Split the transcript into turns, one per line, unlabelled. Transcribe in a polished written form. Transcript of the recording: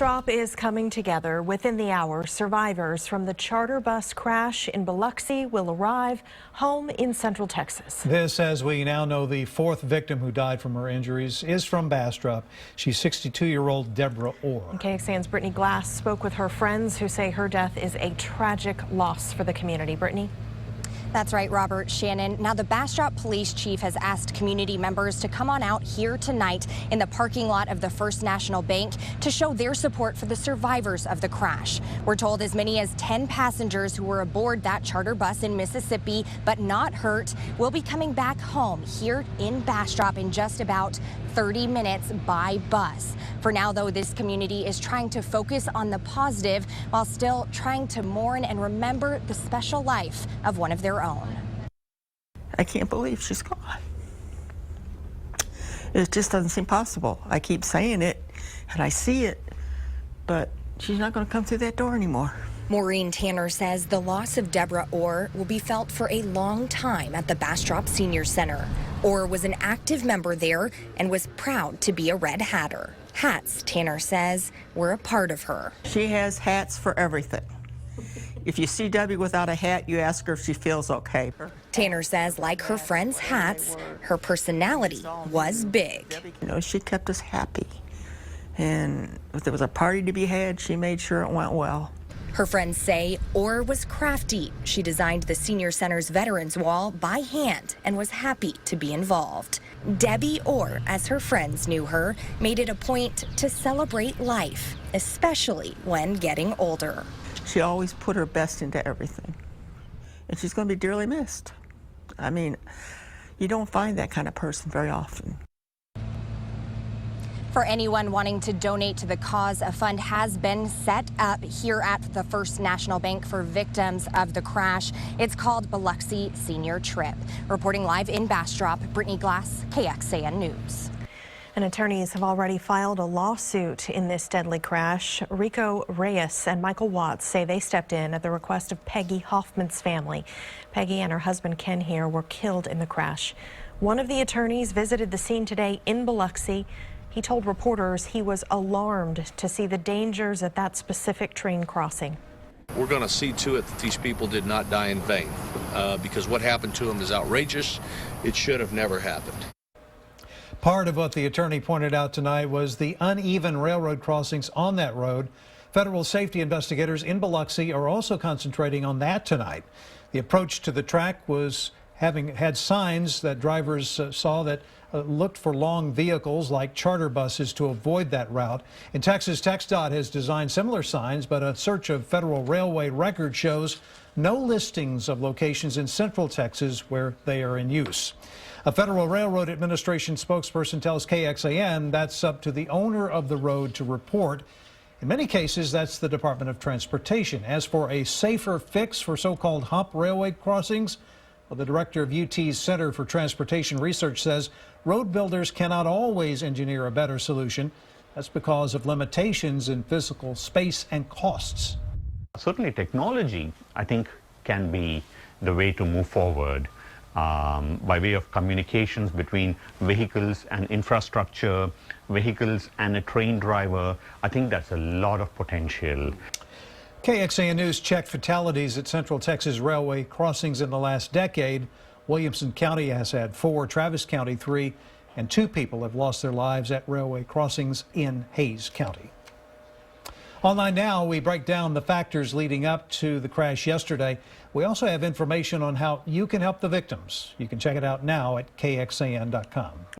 Bastrop is coming together. Within the hour, survivors from the charter bus crash in Biloxi will arrive home in Central Texas.
This, as we now know, the fourth victim who died from her injuries is from Bastrop. She's 62-year-old Deborah Orr.
KXAN's Brittany Glass spoke with her friends who say her death is a tragic loss for the community. Brittany?
That's right, Robert. Shannon. Now, the Bastrop police chief has asked community members to come on out here tonight in the parking lot of the First National Bank to show their support for the survivors of the crash. We're told as many as 10 passengers who were aboard that charter bus in Mississippi but not hurt will be coming back home here in Bastrop in just about 30 minutes by bus. For now, though, this community is trying to focus on the positive while still trying to mourn and remember the special life of one of their own.
I can't believe she's gone. It just doesn't seem possible. I keep saying it and I see it, but she's not going to come through that door anymore.
Maureen Tanner says the loss of Deborah Orr will be felt for a long time at the Bastrop Senior Center. Orr was an active member there and was proud to be a Red Hatter. Hats, Tanner says, were a part of her.
She has hats for everything. If you see Debbie without a hat, you ask her if she feels okay.
Tanner says, like her friends' hats, her personality was big.
You know, she kept us happy. And if there was a party to be had, she made sure it went well.
Her friends say Orr was crafty. She designed the Senior Center's Veterans Wall by hand and was happy to be involved. Debbie Orr, as her friends knew her, made it a point to celebrate life, especially when getting older.
She always put her best into everything, and she's going to be dearly missed. I mean, you don't find that kind of person very often.
For anyone wanting to donate to the cause, a fund has been set up here at the First National Bank for victims of the crash. It's called Biloxi Senior Trip. Reporting live in Bastrop, Brittany Glass, KXAN News.
And attorneys have already filed a lawsuit in this deadly crash. Rico Reyes and Michael Watts say they stepped in at the request of Peggy Hoffman's family. Peggy and her husband Ken here were killed in the crash. One of the attorneys visited the scene today in Biloxi. He told reporters he was alarmed to see the dangers at that specific train crossing.
We're going to see to it that these people did not die in vain, because what happened to them is outrageous. It should have never happened.
Part of what the attorney pointed out tonight was the uneven railroad crossings on that road. Federal safety investigators in Biloxi are also concentrating on that tonight. The approach to the track was having had signs that drivers saw that looked for long vehicles like charter buses to avoid that route. In Texas, TxDOT has designed similar signs, but a search of Federal Railway record shows no listings of locations in Central Texas where they are in use. A Federal Railroad Administration spokesperson tells KXAN that's up to the owner of the road to report. In many cases, that's the Department of Transportation. As for a safer fix for so-called hump railway crossings, well, the director of UT's Center for Transportation Research says road builders cannot always engineer a better solution. That's because of limitations in physical space and costs.
Certainly technology, I think, can be the way to move forward by way of communications between vehicles and infrastructure, vehicles and a train driver. I think that's a lot of potential.
KXAN News checked fatalities at Central Texas Railway crossings in the last decade. Williamson County has had 4, Travis County 3, and 2 people have lost their lives at railway crossings in Hays County. Online now, we break down the factors leading up to the crash yesterday. We also have information on how you can help the victims. You can check it out now at KXAN.com.